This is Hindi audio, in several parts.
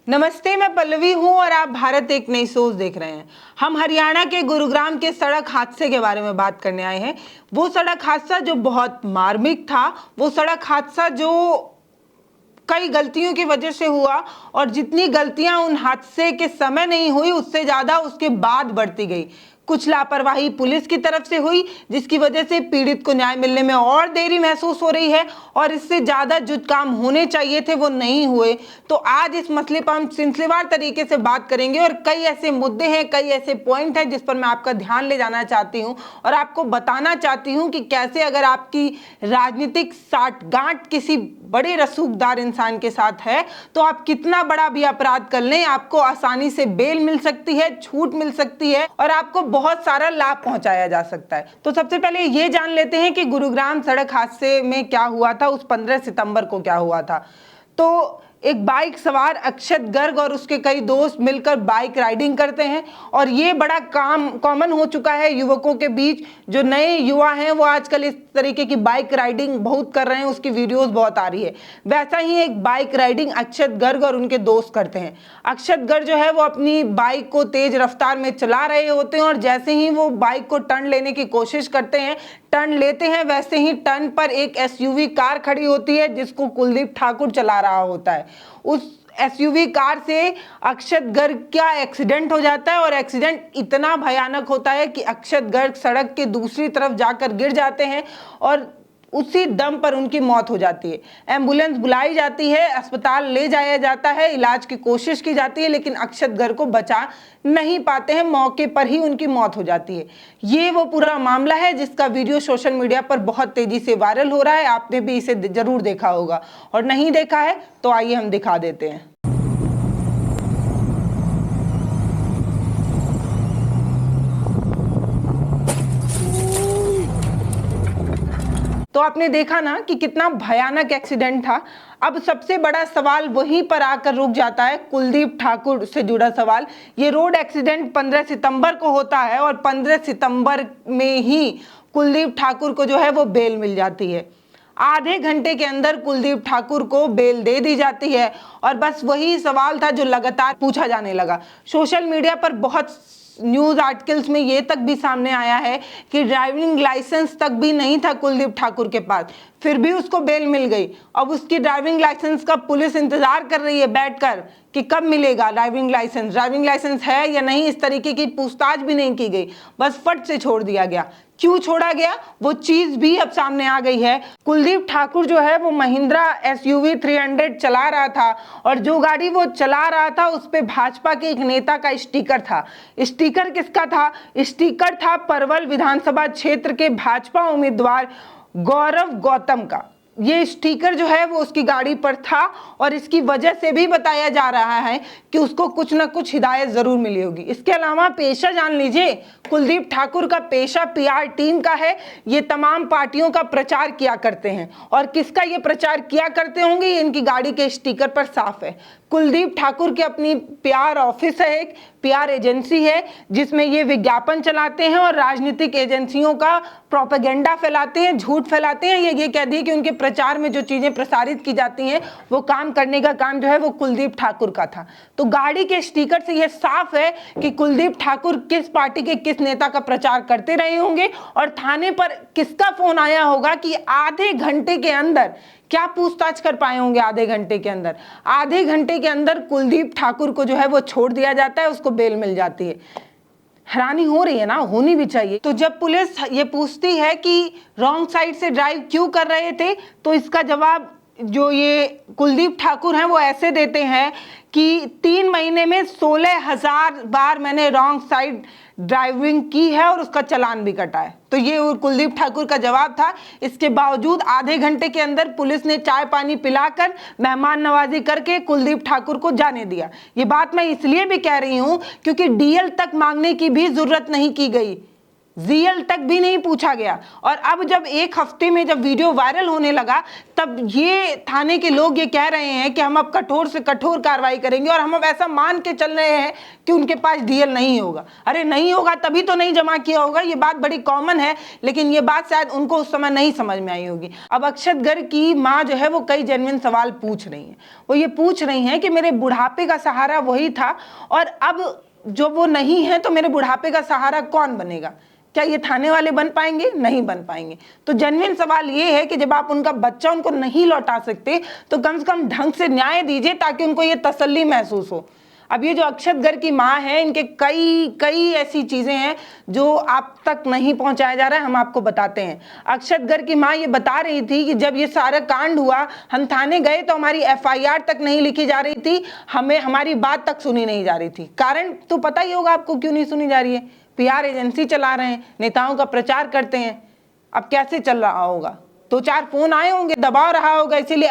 नमस्ते, मैं पल्लवी हूं और आप भारत एक नई सोच देख रहे हैं। हम हरियाणा के गुरुग्राम के सड़क हादसे के बारे में बात करने आए हैं। वो सड़क हादसा जो बहुत मार्मिक था, वो सड़क हादसा जो कई गलतियों की वजह से हुआ और जितनी गलतियां उन हादसे के समय नहीं हुई उससे ज्यादा उसके बाद बढ़ती गई। कुछ लापरवाही पुलिस की तरफ से हुई जिसकी वजह से पीड़ित को न्याय मिलने में और देरी महसूस हो रही है और इससे ज्यादा जो काम होने चाहिए थे वो नहीं हुए। तो आज इस मसले पर हम सिलसिलेवार तरीके से बात करेंगे और कई ऐसे मुद्दे हैं, कई ऐसे पॉइंट हैं जिस पर मैं आपका ध्यान ले जाना चाहती हूं और आपको बताना चाहती हूं कि कैसे अगर आपकी राजनीतिक साठगांठ किसी बड़े रसूखदार इंसान के साथ है तो आप कितना बड़ा भी अपराध कर लें, आपको आसानी से बेल मिल सकती है, छूट मिल सकती है और आपको बहुत सारा लाभ पहुंचाया जा सकता है। तो सबसे पहले ये जान लेते हैं कि गुरुग्राम सड़क हादसे में क्या हुआ था, उस 15 सितंबर को क्या हुआ था। तो एक बाइक सवार अक्षत गर्ग और उसके कई दोस्त मिलकर बाइक राइडिंग करते हैं और ये बड़ा कॉमन हो चुका है युवकों के बीच। जो नए युवा हैं वो आजकल इस तरीके की बाइक राइडिंग बहुत कर रहे हैं, उसकी वीडियोस बहुत आ रही है। वैसा ही एक बाइक राइडिंग अक्षत गर्ग और उनके दोस्त करते हैं। अक्षत गर्ग जो है वो अपनी बाइक को तेज रफ्तार में चला रहे होते हैं और जैसे ही वो बाइक को टर्न लेने की कोशिश करते हैं, टर्न लेते हैं, वैसे ही टर्न पर एक एसयूवी कार खड़ी होती है जिसको कुलदीप ठाकुर चला रहा होता है। उस एसयूवी कार से अक्षत गर्ग का एक्सीडेंट हो जाता है और एक्सीडेंट इतना भयानक होता है कि अक्षत गर्ग सड़क के दूसरी तरफ जाकर गिर जाते हैं और उसी दम पर उनकी मौत हो जाती है। एम्बुलेंस बुलाई जाती है, अस्पताल ले जाया जाता है, इलाज की कोशिश की जाती है, लेकिन अक्षत गर्ग को बचा नहीं पाते हैं, मौके पर ही उनकी मौत हो जाती है। ये वो पूरा मामला है जिसका वीडियो सोशल मीडिया पर बहुत तेजी से वायरल हो रहा है। आपने भी इसे जरूर देखा होगा और नहीं देखा है तो आइए हम दिखा देते हैं। तो आपने देखा ना कि कितना भयानक एक्सीडेंट था। अब सबसे बड़ा सवाल वहीं पर आकर रुक जाता है, कुलदीप ठाकुर से जुड़ा सवाल। ये रोड एक्सीडेंट 15 सितंबर को होता है और 15 सितंबर में ही कुलदीप ठाकुर को जो है वो बेल मिल जाती है। आधे घंटे के अंदर कुलदीप ठाकुर को बेल दे दी जाती है और बस वही सवाल था जो लगातार पूछा जाने लगा। सोशल मीडिया पर बहुत न्यूज आर्टिकल्स में ये तक भी सामने आया है कि ड्राइविंग लाइसेंस तक भी नहीं था कुलदीप ठाकुर के पास, फिर भी उसको बेल मिल गई। अब उसकी ड्राइविंग लाइसेंस का पुलिस इंतजार कर रही है बैठकर कि कब मिलेगा ड्राइविंग लाइसेंस है या नहीं। इस तरीके की पूछताछ भी नहीं की गई, बस फट से छोड़ दिया गया। क्यों छोड़ा गया वो चीज भी अब सामने आ गई है। कुलदीप ठाकुर जो है वो महिंद्रा एसयूवी 300 चला रहा था और जो गाड़ी वो चला रहा था उस पे भाजपा के एक नेता का स्टिकर था। स्टिकर किसका था? स्टिकर था परवल विधानसभा क्षेत्र के भाजपा उम्मीदवार गौरव गौतम का। ये स्टिकर जो है वो उसकी गाड़ी पर था और इसकी वजह से भी बताया जा रहा है कि उसको कुछ ना कुछ हिदायत जरूर मिली होगी। इसके अलावा पेशा जान लीजिए, कुलदीप ठाकुर का पेशा पीआर टीम का है। ये तमाम पार्टियों का प्रचार किया करते हैं और किसका ये प्रचार किया करते होंगे ये इनकी गाड़ी के स्टिकर पर साफ है। कुलदीप ठाकुर की अपनी पीआर ऑफिस है, एक पीआर एजेंसी है जिसमें ये विज्ञापन चलाते हैं और राजनीतिक एजेंसियों का प्रोपेगेंडा फैलाते हैं, झूठ फैलाते हैं। ये कह दिए कि उनके प्रचार में जो चीजें प्रसारित की जाती हैं वो काम करने का काम जो है वो कुलदीप ठाकुर का था। तो गाड़ी के स्टिकर से ये साफ है कि कुलदीप ठाकुर किस पार्टी के किस नेता का प्रचार करते रहे होंगे और थाने पर किसका फोन आया होगा कि आधे घंटे के अंदर क्या पूछताछ कर पाए होंगे। आधे घंटे के अंदर कुलदीप ठाकुर को जो है वो छोड़ दिया जाता है, उसको बेल मिल जाती है। हैरानी हो रही है ना, होनी भी चाहिए। तो जब पुलिस ये पूछती है कि रॉन्ग साइड से ड्राइव क्यों कर रहे थे तो इसका जवाब जो ये कुलदीप ठाकुर हैं वो ऐसे देते हैं कि 3 महीने में 16,000 बार मैंने रॉन्ग साइड ड्राइविंग की है और उसका चालान भी कटा है। तो ये कुलदीप ठाकुर का जवाब था। इसके बावजूद आधे घंटे के अंदर पुलिस ने चाय पानी पिलाकर मेहमान नवाजी करके कुलदीप ठाकुर को जाने दिया। ये बात मैं इसलिए भी कह रही हूं क्योंकि डीएल तक मांगने की भी जरूरत नहीं की गई। जीएल तक भी नहीं पूछा गया। और अब जब एक हफ्ते में जब वीडियो वायरल होने लगा, तब ये थाने के लोग ये कह रहे हैं कि हम अब कठोर से कठोर कार्रवाई करेंगे और हम अब ऐसा मान के चल रहे हैं कि उनके पास डीएल नहीं होगा। अरे नहीं होगा तभी तो नहीं जमा किया होगा, ये बात बड़ी कॉमन है, लेकिन ये बात शायद उनको उस समय नहीं समझ में आई होगी। अब अक्षत गर्ग की माँ जो है वो कई जेन्युइन सवाल पूछ रही है। वो ये पूछ रही हैं कि मेरे बुढ़ापे का सहारा वही था, और अब जो वो नहीं है तो मेरे बुढ़ापे का सहारा कौन बनेगा? क्या ये थाने वाले बन पाएंगे? नहीं बन पाएंगे। तो जेन्युइन सवाल ये है कि जब आप उनका बच्चा उनको नहीं लौटा सकते तो कम से कम ढंग से न्याय दीजिए, ताकि उनको ये तसल्ली महसूस हो। अब ये जो अक्षत गर्ग की माँ है, इनके कई ऐसी चीजें हैं जो आप तक नहीं पहुंचाया जा रहा है, हम आपको बताते हैं। अक्षत गर्ग की माँ ये बता रही थी कि जब ये सारा कांड हुआ, हम थाने गए तो हमारी एफआईआर तक नहीं लिखी जा रही थी, हमें हमारी बात तक सुनी नहीं जा रही थी। कारण तो पता ही होगा आपको क्यों नहीं सुनी जा रही है। पीआर एजेंसी चला रहे हैं, नेताओं का प्रचार करते हैं। अब कैसे चल रहा होगा? 2-4 फोन आए होंगे, दबाव रहा होगा, इसीलिए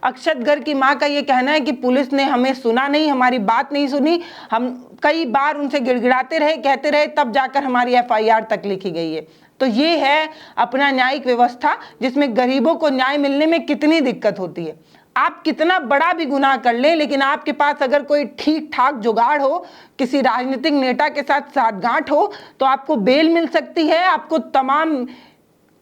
अक्षत गर्ग की माँ का ये कहना है कि पुलिस ने हमें सुना नहीं, हमारी बात नहीं सुनी, हम कई बार उनसे गिड़गिड़ाते रहे, कहते रहे, तब जाकर हमारी एफआईआर तक लिखी गई है। तो ये है अपना न्यायिक व्यवस्था, जिसमें गरीबों को न्याय मिलने में कितनी दिक्कत होती है। आप कितना बड़ा भी गुनाह कर लें, लेकिन आपके पास अगर कोई ठीक ठाक जुगाड़ हो, किसी राजनीतिक नेता के साथ साठगांठ हो, तो आपको बेल मिल सकती है, आपको तमाम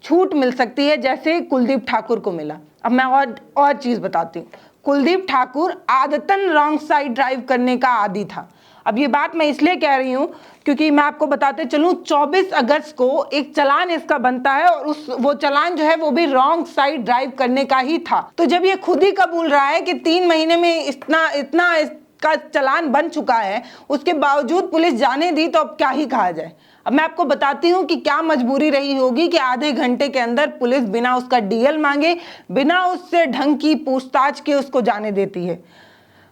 छूट मिल सकती है, जैसे कुलदीप ठाकुर को मिला। अब मैं और चीज बताती हूँ। कुलदीप ठाकुर आदतन रॉन्ग साइड ड्राइव करने का आदी था। अब ये बात मैं इसलिए कह रही हूँ क्योंकि मैं आपको बताते चलूं, 24 अगस्त को एक चालान इसका बनता है, और वो चालान जो है वो भी रॉन्ग साइड ड्राइव करने का ही था। तो जब ये खुद ही कबूल रहा है कि 3 महीने में इतना का चालान बन चुका है, उसके बावजूद पुलिस जाने दी, तो अब क्या ही कहा जाए। अब मैं आपको बताती हूँ कि क्या मजबूरी रही होगी कि आधे घंटे के अंदर पुलिस बिना उसका डीएल मांगे, बिना उससे ढंग की पूछताछ के उसको जाने देती है।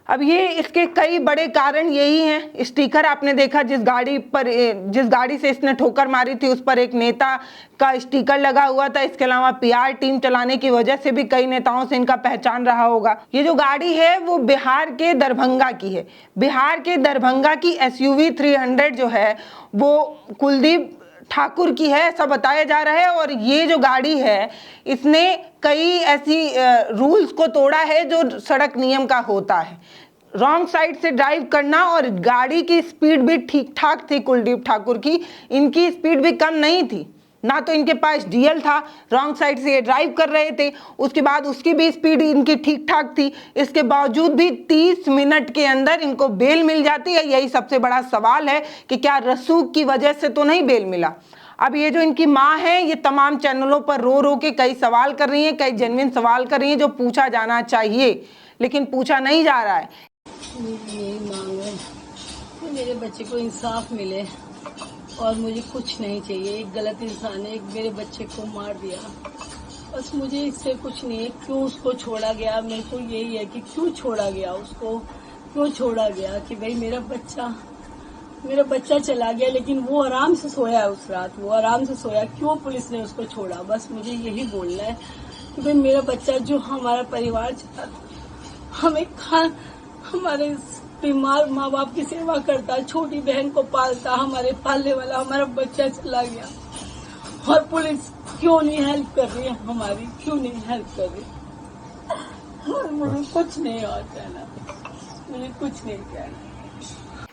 अब ये इसके कई बड़े कारण यही हैं। स्टिकर आपने देखा, जिस गाड़ी से इसने ठोकर मारी थी उस पर एक नेता का स्टिकर लगा हुआ था। इसके अलावा पीआर टीम चलाने की वजह से भी कई नेताओं से इनका पहचान रहा होगा। ये जो गाड़ी है वो बिहार के दरभंगा की है। बिहार के दरभंगा की SUV 300 जो है वो कुलदीप ठाकुर की है, ऐसा बताया जा रहा है। और ये जो गाड़ी है, इसने कई ऐसी रूल्स को तोड़ा है जो सड़क नियम का होता है। रॉन्ग साइड से ड्राइव करना, और गाड़ी की स्पीड भी ठीक ठाक थी कुलदीप ठाकुर की, इनकी स्पीड भी कम नहीं थी। ना तो इनके पास डीएल था, रॉन्ग साइड से ये ड्राइव कर रहे थे, उसके बाद उसकी भी स्पीड इनकी ठीक ठाक थी। इसके बावजूद भी 30 मिनट के अंदर इनको बेल मिल जाती है। यही सबसे बड़ा सवाल है कि क्या रसूख की वजह से तो नहीं बेल मिला। अब ये जो इनकी माँ है, ये तमाम चैनलों पर रो के कई सवाल कर रही हैं, कई जेन्युइन सवाल कर रही हैं जो पूछा जाना चाहिए, लेकिन पूछा नहीं जा रहा है। यही मांग है कि मेरे बच्चे को इंसाफ मिले, और मुझे कुछ नहीं चाहिए। एक गलत इंसान ने एक मेरे बच्चे को मार दिया, बस मुझे इससे कुछ नहीं है। क्यों उसको छोड़ा गया, मेरे को यही है कि क्यों छोड़ा गया उसको, क्यों छोड़ा गया कि भाई मेरा बच्चा चला गया, लेकिन वो आराम से सोया उस रात, वो आराम से सोया। क्यों पुलिस ने उसको छोड़ा? बस मुझे यही बोलना है कि भाई मेरा बच्चा जो हमारा परिवार चला, हमारे बीमार माँ बाप की सेवा करता, छोटी बहन को पालता, हमारे पालने वाला हमारा बच्चा चला गया, और पुलिस क्यों नहीं हेल्प कर रही है हमारी, क्यों नहीं हेल्प कर रही? और मुझे कुछ नहीं और कहना, मुझे कुछ नहीं कहना।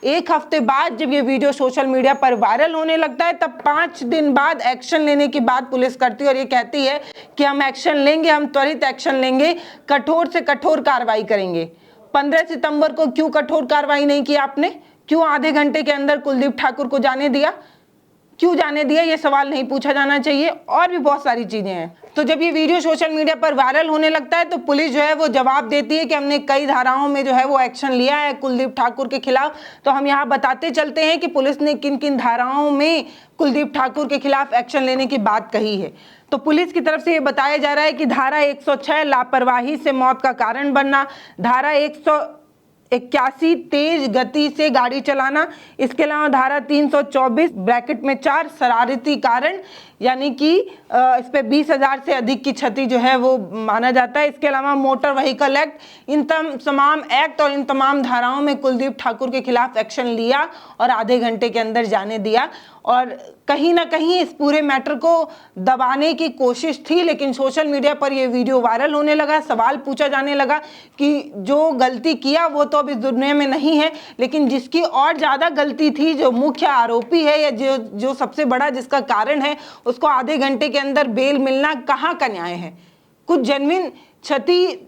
एक हफ्ते बाद जब ये वीडियो सोशल मीडिया पर वायरल होने लगता है, तब 5 दिन बाद एक्शन लेने की बात पुलिस करती है, और ये कहती है कि हम एक्शन लेंगे, हम त्वरित एक्शन लेंगे, कठोर से कठोर कार्रवाई करेंगे। 15 सितंबर को क्यों कठोर कार्रवाई नहीं की आपने? क्यों आधे घंटे के अंदर कुलदीप ठाकुर को जाने दिया? क्यों जाने दिया, ये सवाल नहीं पूछा जाना चाहिए? और भी बहुत सारी चीजें हैं। तो जब ये वीडियो सोशल मीडिया पर वायरल होने लगता है, तो पुलिस जो है वो जवाब देती है कि हमने कई धाराओं में जो है वो एक्शन लिया है कुलदीप ठाकुर के खिलाफ। तो हम यहाँ बताते चलते हैं कि पुलिस ने किन किन धाराओं में कुलदीप ठाकुर के खिलाफ एक्शन लेने की बात कही है। तो पुलिस की तरफ से ये बताया जा रहा है कि धारा 106 लापरवाही से मौत का कारण बनना, धारा 181 तेज गति से गाड़ी चलाना, इसके अलावा धारा 324 ब्रैकेट में 4 शरारती कारण, यानी कि इस पे 20,000 से अधिक की क्षति जो है वो माना जाता है। इसके अलावा मोटर व्हीकल एक्ट, इन तमाम एक्ट और इन तमाम धाराओं में कुलदीप ठाकुर के खिलाफ एक्शन लिया और आधे घंटे के अंदर जाने दिया। और कहीं ना कहीं इस पूरे मैटर को दबाने की कोशिश थी, लेकिन सोशल मीडिया पर यह वीडियो वायरल होने लगा, सवाल पूछा जाने लगा कि जो गलती किया वो तो अब इस दुनिया में नहीं है, लेकिन जिसकी और ज़्यादा गलती थी, जो मुख्य आरोपी है या जो सबसे बड़ा जिसका कारण है, उसको आधे घंटे के अंदर बेल मिलना कहाँ का न्याय है। कुछ जेन्युइन क्षति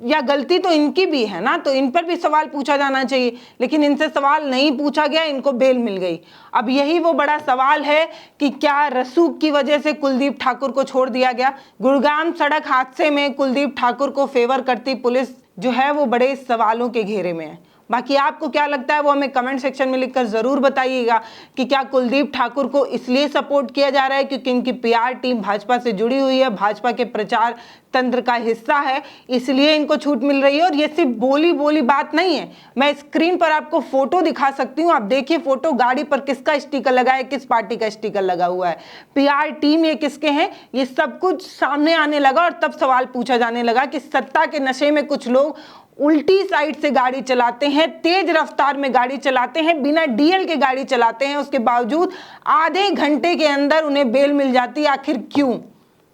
या गलती तो इनकी भी है ना, तो इन पर भी सवाल पूछा जाना चाहिए, लेकिन इनसे सवाल नहीं पूछा गया, इनको बेल मिल गई। अब यही वो बड़ा सवाल है कि क्या रसूख की वजह से कुलदीप ठाकुर को छोड़ दिया गया। गुड़गांव सड़क हादसे में कुलदीप ठाकुर को फेवर करती पुलिस जो है वो बड़े सवालों के घेरे में है। बाकी आपको क्या लगता है वो हमें कमेंट सेक्शन में लिखकर ज़रूर बताइएगा कि क्या कुलदीप ठाकुर को इसलिए सपोर्ट किया जा रहा है क्योंकि इनकी पीआर टीम भाजपा से जुड़ी हुई है, भाजपा के प्रचार तंत्र का हिस्सा है, इसलिए इनको छूट मिल रही है। और ये सिर्फ बोली बात नहीं है, मैं स्क्रीन पर आपको फोटो दिखा सकती हूँ। आप देखिए फोटो, गाड़ी पर किसका स्टिकर लगा है, किस पार्टी का स्टिकर लगा हुआ है, पीआर टीम ये किसके हैं, ये सब कुछ सामने आने लगा। और तब सवाल पूछा जाने लगा कि सत्ता के नशे में कुछ लोग उल्टी साइड से गाड़ी चलाते हैं, तेज रफ्तार में गाड़ी चलाते हैं, बिना डीएल के गाड़ी चलाते हैं, उसके बावजूद आधे घंटे के अंदर उन्हें बेल मिल जाती है। आखिर क्यों?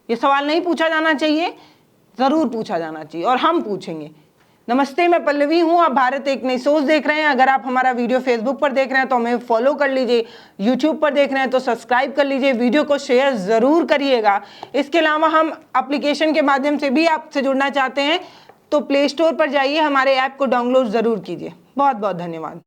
ये सवाल नहीं पूछा जाना चाहिए? जरूर पूछा जाना चाहिए और हम पूछेंगे। नमस्ते, मैं पल्लवी हूं, आप भारत एक नई सोच देख रहे हैं। अगर आप हमारा वीडियो फेसबुक पर देख रहे हैं तो हमें फॉलो कर लीजिए, यूट्यूब पर देख रहे हैं तो सब्सक्राइब कर लीजिए, वीडियो को शेयर जरूर करिएगा। इसके अलावा हम एप्लीकेशन के माध्यम से भी आपसे जुड़ना चाहते हैं तो प्ले स्टोर पर जाइए, हमारे ऐप को डाउनलोड जरूर कीजिए। बहुत बहुत धन्यवाद।